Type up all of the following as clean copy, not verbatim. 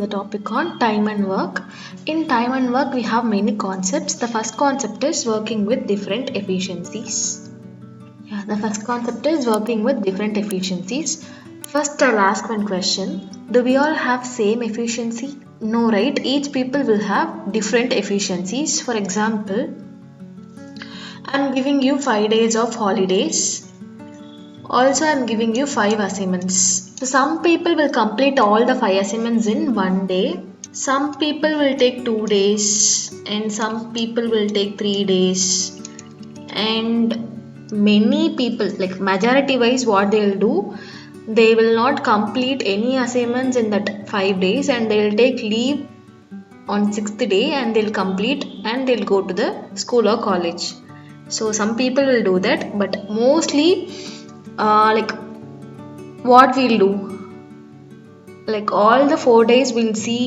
the topic on time and work. In time and work, we have many concepts. The first concept is working with different efficiencies. The first concept is working with different efficiencies. First, I'll ask one question. Do we all have same efficiency? No, right? Each people will have different efficiencies. For example, I'm giving you 5 days of holidays. Also, I'm giving you 5 assignments. So, some people will complete all the 5 assignments in one day. Some people will take 2 days, and some people will take 3 days. And many people, like majority wise, what they'll do, they will not complete any assignments in that 5 days, and they'll take leave on 6th day and they'll complete and they'll go to the school or college. So, some people will do that, but mostly like what we'll do, like all the 4 days we'll see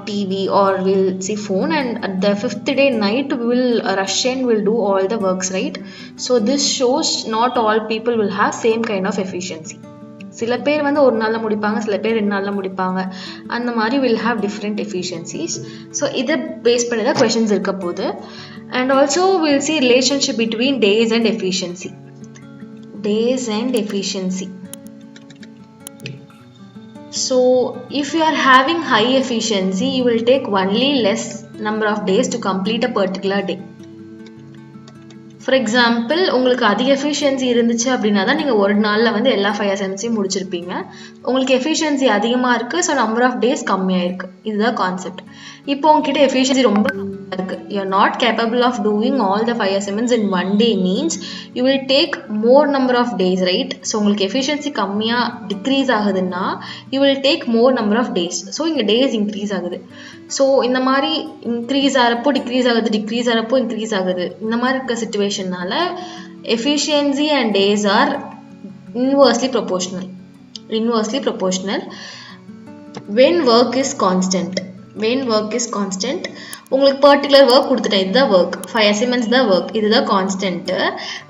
TV or we'll see phone, and at the 5th day night we will rush and we'll do all the works, right? So this shows not all people will have same kind of efficiency. சில பேர் வந்து ஒரு நாள்ல முடிப்பாங்க, சில பேர் 2 நாள்ல முடிப்பாங்க. அந்த மாதிரி will have different efficiencies. So இதை பேஸ் பண்ணி தான் questions இருக்க போகுது. And also we'll see relationship between days and efficiency. Days and efficiency. So if you are having high efficiency, you will take only less number of days to complete a particular day. For example, உங்களுக்கு அதிக efficiency இருந்துச்சு அப்படின்னா தான் நீங்கள் ஒரு நாளில் வந்து எல்லா 5 அசைன்மெண்ட்ஸையும் முடிச்சிருப்பீங்க. உங்களுக்கு எஃபிஷியன்சி அதிகமாக இருக்குது, ஸோ நம்பர் ஆஃப் டேஸ் கம்மியாக இருக்குது. இதுதான் கான்செப்ட். இப்போ உங்ககிட்ட எஃபிஷியன்சி ரொம்ப கம்மியாக இருக்குது. You are not capable of doing all the 5 assignments in one day means you will take more number of days, right? So உங்களுக்கு எஃபிஷியன்சி கம்மியாக டிக்ரீஸ் ஆகுதுன்னா you will take more number of days. So இங்கே days increase ஆகுது. So இந்த மாதிரி increase ஆகிறப்போ decrease ஆகுது, decrease ஆகிறப்போ இன்க்ரீஸ் ஆகுது. இந்த மாதிரி இருக்க சுச்சுவேஷன்னால efficiency and days are inversely proportional. When work is constant, உங்களுக்கு பர்டிகுலர் ஒர்க் கொடுத்துட்டேன், இதுதான் ஒர்க், 5 அசைன்மெண்ட்ஸ் தான் ஒர்க், இதுதான் கான்ஸ்டன்ட்.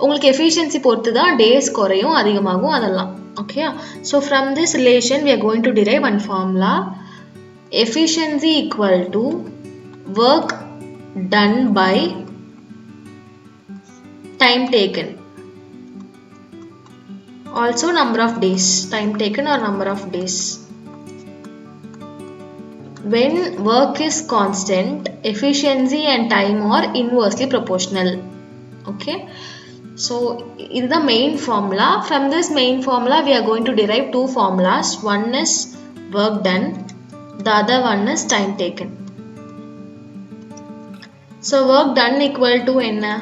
உங்களுக்கு எஃபிஷியன்சி பொறுத்து தான் டேஸ் குறையும் அதிகமாகும் அதெல்லாம். Okay, so from this relation we are going to derive one formula. Efficiency equal to work done by time taken, also number of days, time taken or number of days. When work is constant, efficiency and time are inversely proportional. Okay, so this is the main formula. From this main formula we are going to derive 2 formulas. One is work done, the other one is time taken. So work done equal to enna?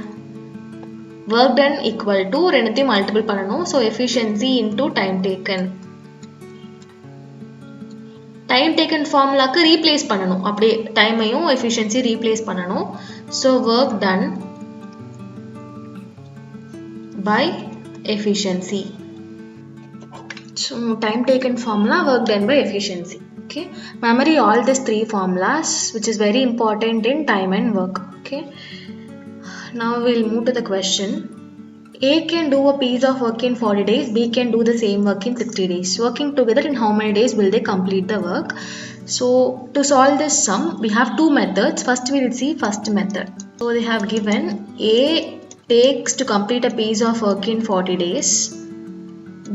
Work done equal to ரெண்டுத்தையும் multiple பண்ணணும். So efficiency into time taken. Time taken ஃபார்முலாக்கு replace பண்ணணும், அப்படியே டைமையும் efficiency replace பண்ணணும். So work done by efficiency. So time taken formula, work done by efficiency. Okay, memory all these 3 formulas which is very important in time and work. Okay, now we'll move to the question. A can do a piece of work in 40 days, B can do the same work in 60 days. Working together, in how many days will they complete the work? So to solve this sum, we have 2 methods. First we will see first method. So they have given A takes to complete a piece of work in 40 days,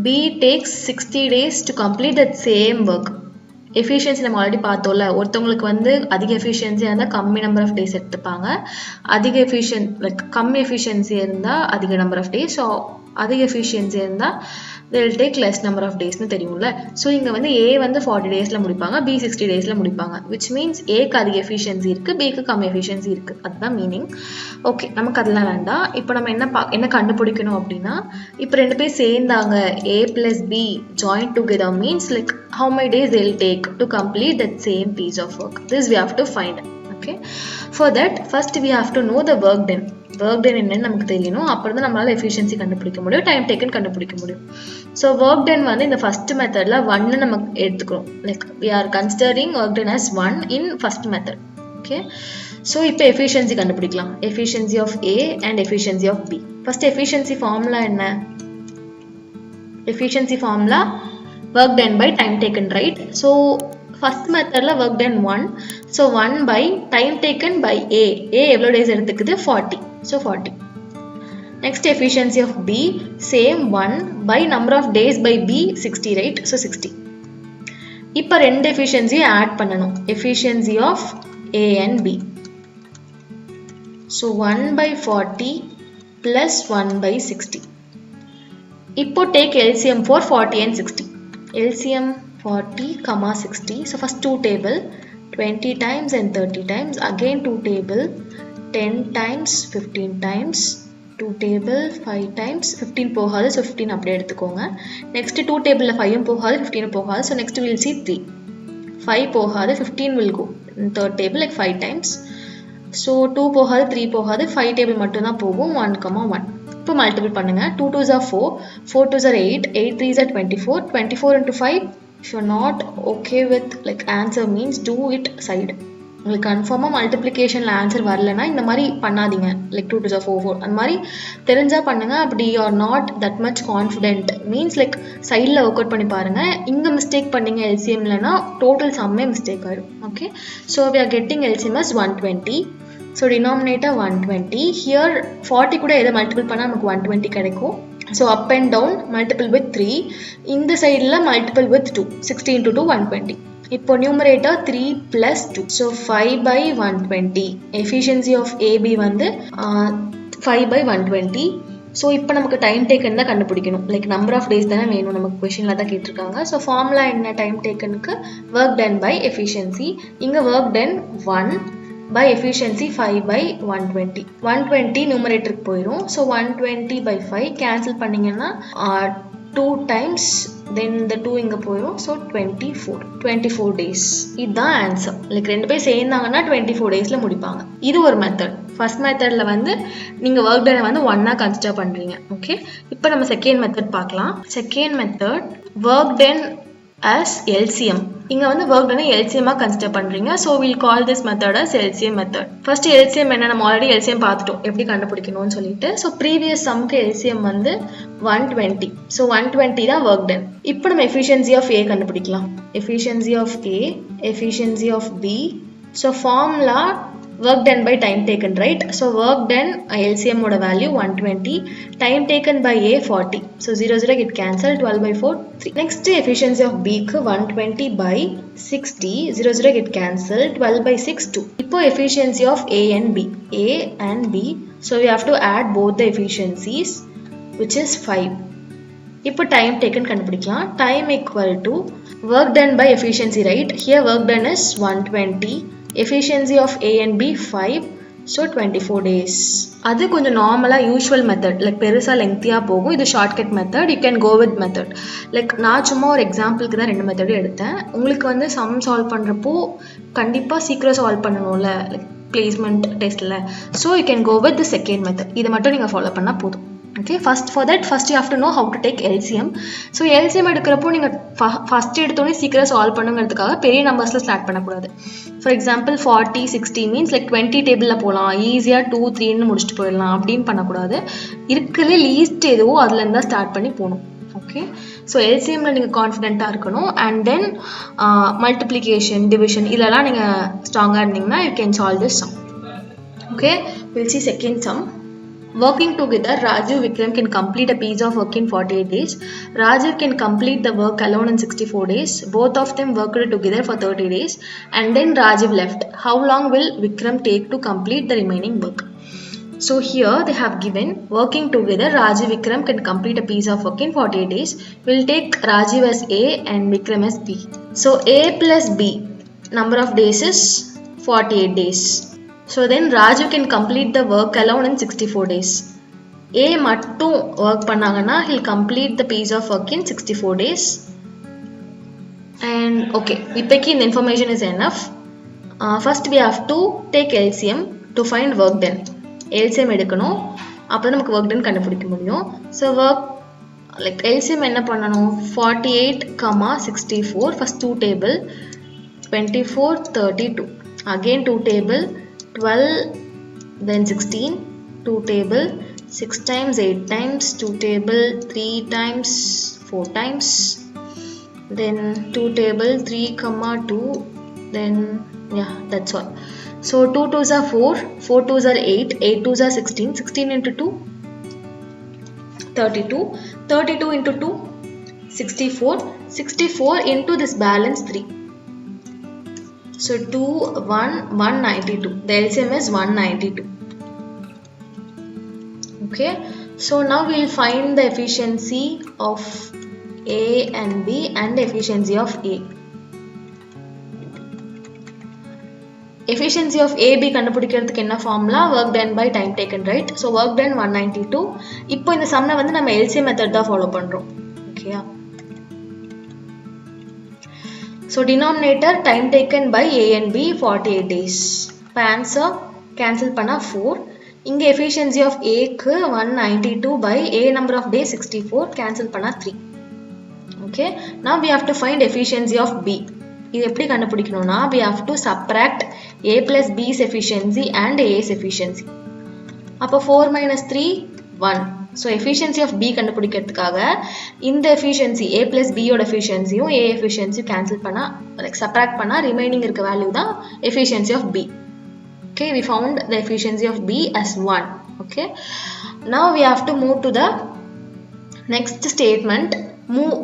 B takes 60 days to complete that same work. Efficiency நம்ம already பார்த்தோம்ல, ஒருத்தவங்களுக்கு வந்து அதிக எஃபிஷியன்சியாக இருந்தால் கம்மி number of days எடுத்துப்பாங்க, கம்மி efficiency இருந்தால் அதிக நம்பர் ஆஃப் டேஸ், ஸோ அதிக எஃபிஷியன்சி இருந்தால் they will take less number of daysனு தெரியும்ல. ஸோ இங்கே வந்து A வந்து 40 டேஸில் முடிப்பாங்க, B 60 டேஸில் முடிப்பாங்க. விச் மீன்ஸ் ஏக்கு அதிக எஃபிஷியன்சி இருக்குது, பிக்கு கம்மி எஃபிஷியன்சி இருக்குது. அதுதான் மீனிங். ஓகே, நமக்கு அதெல்லாம் வேண்டாம். இப்போ நம்ம என்ன கண்டுபிடிக்கணும் அப்படின்னா, இப்போ 2 பேர் சேர்ந்தாங்க, A plus B join together means like how many days they will take to complete that same piece of work. This we have to find. Okay, for that first we have to know the work done. Work done என்னன்னு நமக்கு தெரியணும். அப்புறம் தான் நம்மளால efficiency கண்டுபிடிக்க முடியும், time taken கண்டுபிடிக்க முடியும். ஸோ ஒர்க் டன் வந்து இந்த ஃபர்ஸ்ட் மெத்தட்ல 1 நம்ம எடுத்துக்கிறோம். Like we are considering work done as 1 in first method. Okay, so இப்போ எஃபிஷியன்சி கண்டுபிடிக்கலாம். Efficiency of A and efficiency of B. First efficiency formula என்ன? Efficiency formula work done by time taken, right? So first method la work done 1, so 1 by time taken by A எவ்வளோ days எடுத்துக்குது 40, so 40. Next efficiency of B, same 1 by number of days by B 60, right? So 60. இப்போ ரெண்டு efficiency add பண்ணணும், efficiency of A and B. So 1 by 40 plus 1 by 60. இப்போ take LCM for 40 and 60. LCM 40, 60. So first two table 20 times and 30 times. Again two table 10 times, 15 times. 2 table 5 times, 15 போகாது, so 15 அப்படியே எடுத்துக்கோங்க. Next 2 table 5 போகாது, 15 போகாது, so next we'll see 3. 5 போகாது, 15 will go in third table like 5 times. So 2 போகாது, 3 போகாது, 5 table மட்டும் தான் போகும், 1, 1. இப்போ மல்டிபிள் பண்ணுங்க. 2 2s are 4, 4 2s are 8, 8 3s are 24, 24 into 5. If you're not okay with like answer means do it side. உங்களுக்கு கன்ஃபார்மாக மல்டிப்ளிகேஷனில் ஆன்சர் வரலன்னா இந்த மாதிரி பண்ணாதீங்க, லைக் 2 2s are 4 4 அந்த மாதிரி தெரிஞ்சால் பண்ணுங்கள். அப்படி you are not that much confident means like சைடில் ஒர்க் அவுட் பண்ணி பாருங்கள். இங்கே மிஸ்டேக் பண்ணிங்க எல்சிஎம்லனா டோட்டல் சம்மே மிஸ்டேக் ஆகிடும். Okay, so we are getting LCM as 120. So denominator 120. Here 40 கூட எதை மல்டிபிள் பண்ணால் நமக்கு 120 கிடைக்கும். So up and down multiple with 3, இந்த சைடில் மல்டிபிள் வித் 2, 60 into 2 120. இப்போ numerator 3 plus 2, so 5 by 120. efficiency of AB வந்து 5 by 120. ஸோ இப்போ நமக்கு டைம் டேக்கன் தான் கண்டுபிடிக்கணும், லைக் நம்பர் ஆஃப் டேஸ் தானே வேணும், நமக்கு கொஷினில் தான் கேட்டிருக்காங்க. ஸோ ஃபார்முலா என்ன டைம் டேக்கனுக்கு, ஒர்க் டன் பை எஃபிஷியன்சி. இங்கே work done 1 by efficiency 5 by 120. 120 நியூமரேட்டருக்கு போயிடும். ஸோ 120 by 5 கேன்சல் பண்ணிங்கன்னா 2 times, then the 2 இங்கே போயிடும். So 24 days. இதுதான் ஆன்சர். லைக் ரெண்டு பேர் சேர்ந்தாங்கன்னா 24 daysல முடிப்பாங்க. இது ஒரு மெத்தட். ஃபர்ஸ்ட் மெத்தடில் வந்து நீங்கள் ஒர்க் டனை வந்து 1 கன்சிடர் பண்ணுறீங்க. ஓகே, இப்போ நம்ம செகண்ட் மெத்தட் பார்க்கலாம். Second method work done as LCM. இங்கே வந்து ஒர்க் டனை எல்சிஎம்மாக கன்சிடர் பண்ணுறீங்க. So will call this method as LCM method. First LCM என்ன, நம்ம ஆல்ரெடி LCM பார்த்துட்டோம் எப்படி கண்டுபிடிக்கணும்னு சொல்லிட்டு. ஸோ ப்ரீவியஸ் சம்க்கு LCM வந்து 120. ஸோ 120 தான் ஒர்க் டன். இப்போ நம்ம எஃபிஷியன்சி ஆஃப் A கண்டுபிடிக்கலாம். Efficiency of A, efficiency of B. So formula work done by time taken, right? So work done LCM oda value 120, time taken by A 40, so 0 0 get cancelled, 12 by 4 3. Next efficiency of B ku 120 by 60, 0 0 get cancelled, 12 by 6 2. Ipo efficiency of A and B, so we have to add both the efficiencies, which is 5. Ipo time taken கண்டுபிடிக்கலாம். Time equal to work done by efficiency, right? Here work done is 120, efficiency of A and B 5, so 24 days. அது கொஞ்சம் நார்மலாக usual method, like பெருசாக லெங்க்த்தியாக போகும். இது shortcut method, you can go with method. Like நான் சும்மா ஒரு எக்ஸாம்பிளுக்கு தான் 2 மெத்தடும் எடுத்தேன். உங்களுக்கு வந்து சம் சால்வ் பண்ணுறப்போ கண்டிப்பாக சீக்கிரம் சால்வ் பண்ணணும்ல, லைக் பிளேஸ்மெண்ட் டெஸ்ட்டில். So you can go with the second method. இதை மட்டும் நீங்கள் ஃபாலோ பண்ணால் போதும். Okay, first you have to know how to take LCM. So LCM எடுக்கிறப்போ நீங்கள் ஃபஸ்ட் எடுத்தோடனே சீக்கிரம் சால்வ் பண்ணுங்கிறதுக்காக பெரிய நம்பர்ஸில் ஸ்டார்ட் பண்ணக்கூடாது. ஃபார் எக்ஸாம்பிள் 40 60 மீன்ஸ் லைக் 20 டேபிளில் போகலாம், ஈஸியாக 2 3ன்னு முடிச்சுட்டு போயிடலாம் அப்படின்னு பண்ணக்கூடாது. இருக்கிறதுலே லீஸ்ட் எதுவோ அதுலேருந்து தான் ஸ்டார்ட் பண்ணி போகணும். ஓகே, ஸோ எல்சிஎம்மில் நீங்கள் கான்ஃபிடென்ட்டாக இருக்கணும். அண்ட் தென் மல்டிப்ளிகேஷன், டிவிஷன் இதெல்லாம் நீங்கள் ஸ்ட்ராங்காக இருந்தீங்கன்னா you can solve this sum. Okay, will see second sum. Working together, Rajiv Vikram can complete a piece of work in 48 days. Rajiv can complete the work alone in 64 days. Both of them worked together for 30 days and then Rajiv left. How long will Vikram take to complete the remaining work? So here they have given working together, Rajiv Vikram can complete a piece of work in 48 days. We'll take Rajiv as A and Vikram as B. So A plus B, number of days is 48 days. So then Raju can complete the work alone in 64 days. A மட்டும் work பண்ணாங்கன்னா he'll complete the piece of work in 64 days. And okay, இப்போக்கி இந்த information is enough. First we have to take LCM to find work done. LCM எடுக்கணும், அப்போ நமக்கு work done கண்டுபிடிக்க முடியும். So work like LCM என்ன பண்ணணும், 48, 64, first 2 table 24 32, again 2 table 12, then 16, 2 table 6 times 8 times, 2 table 3 times 4 times, then 2 table 3 comma 2, then yeah, that's all. So 2 2s are 4, 4 2s are 8, 8 2s are 16, 16 into 2 32, 32 into 2 64, 64 into this balance 3. So 2 1 192, the LCM is 192. Okay, so now we will find the efficiency of A and B and the efficiency of A. Efficiency of AB கண்டுபிடிக்கிறதுக்கு என்ன formula? work done by time taken, right? So work done 192. இப்போ இந்த சம்மை வந்து நம்ம LCM method தான் follow பண்றோம். ஓகேயா? So denominator time taken by A and B 48 days. இப்போ answer cancel பண்ணா 4. இங்க efficiency of A க்கு 192 by A number of days 64, cancel பண்ணா 3. Okay, now we have to find efficiency of B. இது எப்படி கண்டுபிடிக்கணும்னா we have to subtract A plus B's efficiency and A's efficiency. அப்போ 4 minus 3 1. So efficiency of B கண்டுபிடிக்கிறதுக்காக இந்த efficiency A plus B யோட efficiencyயும் A efficiency cancel பண்ணா like subtract பண்ணா remaining இருக்க value தான் efficiency of B. Okay, we found the efficiency of B as 1. Okay, now we have to move to the next statement.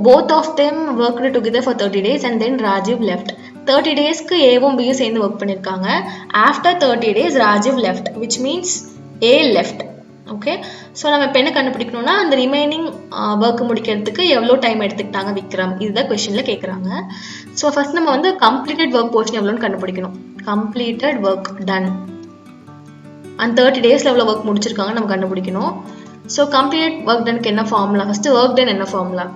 Both of them worked together for 30 days and then Rajiv left. 30 days க்கு Aவும் Bயும் சேர்ந்து work பண்ணிருக்காங்க. After 30 days Rajiv left, which means A left. Okay, so நம்ம இப்ப என்ன கண்டுபிடிக்கணும்னா அந்த remaining work முடிக்கிறதுக்கு எவ்வளவு டைம் எடுத்துக்கிட்டாங்க விக்ரம், இதுதான் क्वेश्चनல கேக்குறாங்க. So first நம்ம வந்து completed work portion எவ்வளவுன்னு கண்டுபிடிக்கணும். Completed work done and 30 daysல எவ்வளவு work முடிச்சிருக்காங்க நம்ம கண்டுபிடிக்கணும். So completed work done க்கு என்ன ஃபார்முலா? first work done என்ன formula?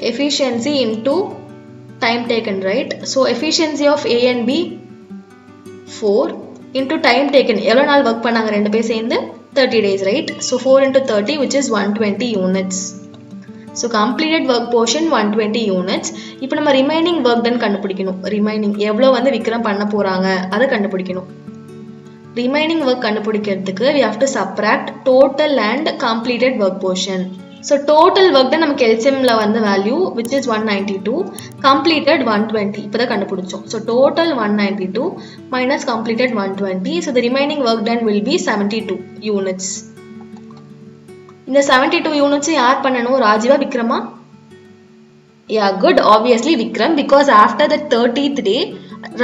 Efficiency into time taken, right? So efficiency of A and B 4 into time taken. எவ்வளவு நாள் work பண்ணாங்க ரெண்டு பேர் சேர்ந்து? 30 days, right? So 4 into 30, which is 120 units. So completed work portion 120 units. இப்போ நம்ம remaining work done கண்டுபிடிக்கணும். remaining எவ்வளவு வந்து விக்ரம் பண்ண போறாங்க அதை கண்டுபிடிக்கணும். remaining work கண்டுபிடிக்கிறதுக்கு we have to subtract total and completed work portion. So total work done நமக்கு LCM ல வந்த value which is 192, completed 120. இப்போதான் கண்டுபிடிச்சோம். So total 192 minus completed 120. So the remaining work done will be 72 units. இந்த 72 units யார் பண்ணணும்? Rajeeva விக்ரமா? Yeah, good. Obviously Vikram, because after the 30th day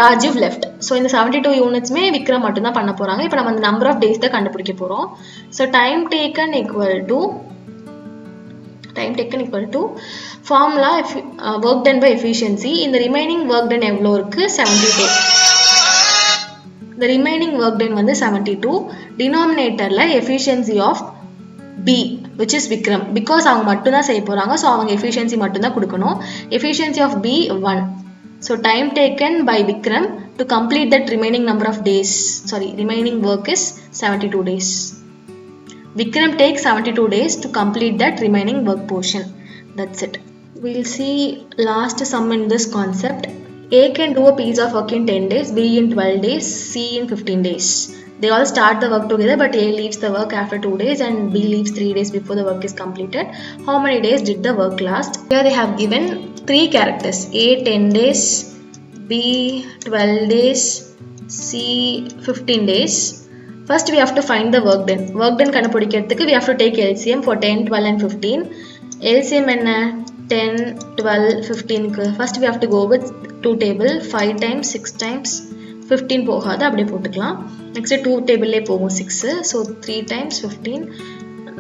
Rajiv left. So இந்த 72 units மே விக்ரம் மட்டும் தான் பண்ண போறாங்க. இப்போ நம்ம அந்த number of days தான் கண்டுபிடிக்க போறோம். So time taken equal to formula work done by efficiency. இந்த remaining work done எவ்வளோ இருக்கு? 72. The remaining work done வந்து 72. Denominatorல efficiency of B, which is Vikram, because அவங்க மட்டும் தான் செய்ய போறாங்க. So அவங்க efficiency மட்டும் தான் கொடுக்கணும். Efficiency of B 1. So time taken by Vikram to complete that remaining number of days. Remaining work is 72 days. Vikram takes 72 days to complete that remaining work portion. That's it. We'll see last sum in this concept. A can do a piece of work in 10 days, B in 12 days, C in 15 days. They all start the work together, but A leaves the work after 2 days and B leaves 3 days before the work is completed. How many days did the work last? Here they have given 3 characters. A 10 days, B 12 days, C 15 days. First we have to find the work done. Work done கண்டுபிடிக்கிறதுக்கு we have to take LCM for 10, 12 and 15. LCM என்ன? 10, 12, 15 க்கு first we have to go with 2 table. 5 times, 6 times, 15 போகாது அப்படியே போட்டுக்கலாம். Next 2 table லே போகும் 6. So 3 times 15.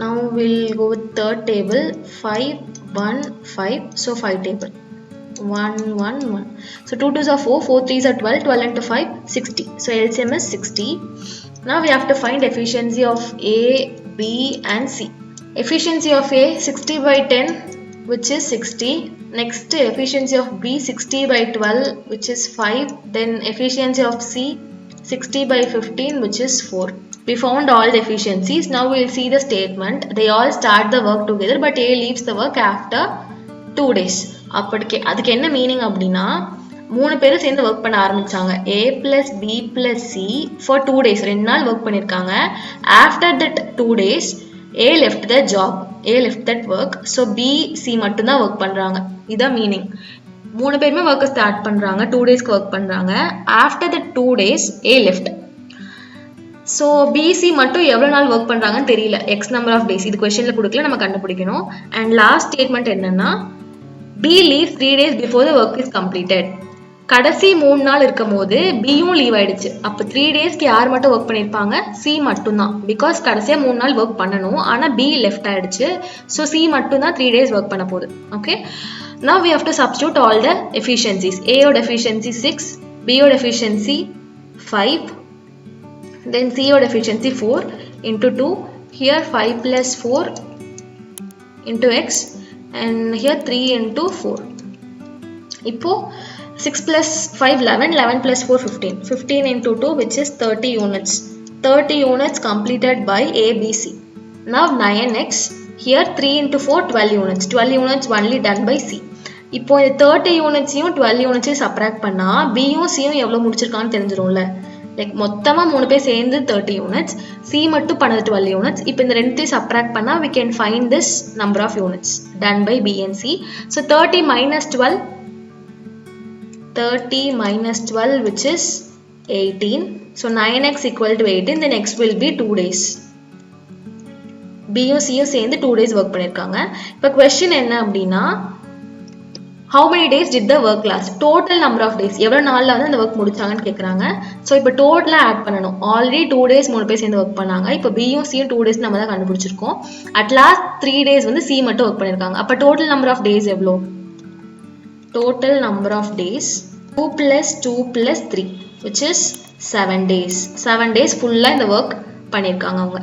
Now we'll go with third table. 5, 1, 5. So 5 table. 1, 1, 1. So 2 2s are 4, 4 3s are 12, 12 into 5, 60. So LCM is 60. Now we have to find efficiency of A, B and C. Efficiency of A 60 by 10, which is 60. Next efficiency of B 60 by 12, which is 5. Then efficiency of C 60 by 15, which is 4. We found all the efficiencies. Now we will see the statement. They all start the work together, but A leaves the work after 2 days. அதுக்கு என்ன meaning அப்படின்னா 3 பேரும் சேர்ந்து work பண்ண ஆரம்பிச்சாங்க. A plus B plus C for 2 days, 2 நாள் work பண்ணிருக்காங்க. After that 2 days A left the job. A left that work. So B, C மட்டும்தான் ஒர்க் பண்றாங்க. இதான் மீனிங். 3 பேருமே ஒர்க்கை ஸ்டார்ட் பண்றாங்க. 2 டேஸ்க்கு ஒர்க் பண்றாங்க. After the 2 days A left. So B C மட்டும் எவ்வளோ நாள் ஒர்க் பண்ணுறாங்கன்னு தெரியல. எக்ஸ் நம்பர் ஆஃப் டேஸ் இது கொஸ்டினில் கொடுக்கல, நம்ம கண்டுபிடிக்கணும். அண்ட் லாஸ்ட் ஸ்டேட்மெண்ட் என்னன்னா B leaves 3 days before the work is completed. கடைசி 3 நாள் இருக்கும் போது பியும் லீவ் ஆயிடுச்சு. அப்போ 3 டேஸ்க்கு யார் மட்டும் ஒர்க் பண்ணியிருப்பாங்க? சி மட்டும்தான். பிகாஸ் கடைசியாக 3 நாள் ஒர்க் பண்ணணும், ஆனால் பி லெஃப்ட் ஆயிடுச்சு. ஸோ சி மட்டும்தான் 3 days ஒர்க் பண்ண போகுது. Okay, now we have to substitute all the efficiencies. A ஓட efficiency 6, B ஓட efficiency 5, then C ஓட efficiency 4 into 2, here 5 plus 4 into x and here 3 into 4. இப்போ 6 plus 5 11, 11 plus 4 15, 15 into 2 which is 30 units. 30 units completed by A, B, C. Now 9x, here 3 into 4 12 units. 12 units only done by C. இப்போ இந்த 30 யூனிட்ஸையும் 12 யூனிட்ஸையும் subtract பண்ணா பியும் சியும் எவ்வளோ முடிச்சிருக்கான்னு தெரிஞ்சிடும்ல. Like மொத்தமாக 3 பேர் சேர்ந்து 30 units, C மட்டும் பண்ணது 12 யூனிட்ஸ். இப்போ இந்த ரெண்டுத்தையும் சப்ராக்ட் பண்ணால் we can find this number of units done by B and C. So 30 minus 12, 30 minus 12 which is 18. So 9x equal to 18, then x will be 2 days. பியும் சியும் சேர்ந்து 2 days ஒர்க் பண்ணியிருக்காங்க. இப்போ கொஸ்டின் என்ன அப்படின்னா how many days did the work last? Total number of days. எவ்வளோ நாளில் வந்து அந்த ஒர்க் முடிச்சாங்கன்னு கேட்குறாங்க. ஸோ இப்போ டோட்டலாக ஆட் பண்ணணும். ஆல்ரெடி 2 days 3 பேர் சேர்ந்து ஒர்க் பண்ணாங்க. இப்போ பியும் சியும் 2 days நம்ம தான் கண்டுபிடிச்சிருக்கோம். அட் லாஸ்ட் 3 days வந்து சி மட்டும் ஒர்க் பண்ணியிருக்காங்க. அப்போ டோட்டல் நம்பர் ஆஃப் டேஸ் எவ்வளோ? Total number of days 2 plus 2 plus 3 which is 7 days. 7 days ஃபுல்லாக இந்த ஒர்க் பண்ணியிருக்காங்க அவங்க.